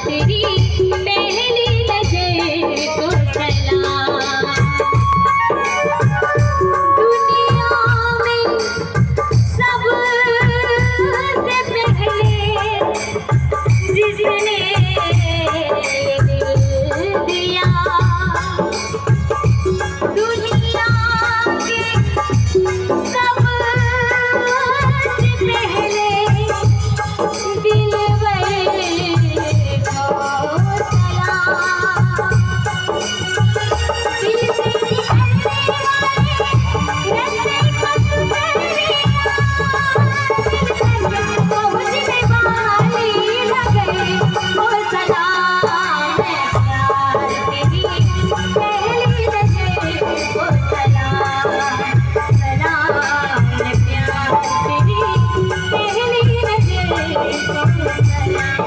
तेरी पहली नजर को सलाम। दुनिया में सबसे पहले जिसने ये दिल दिया, दुनिया के सबसे पहले दिलबर को सलाम। दिल से निकलने वाले रस्ते को सुधरिया, दिल तक पहुँचने वाली लगे वो सलाम। है प्यार तेरी पहली नजर को सलाम, सलाम है प्यार तेरी पहली नजर को सलाम।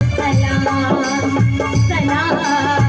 सलाम, सलाम।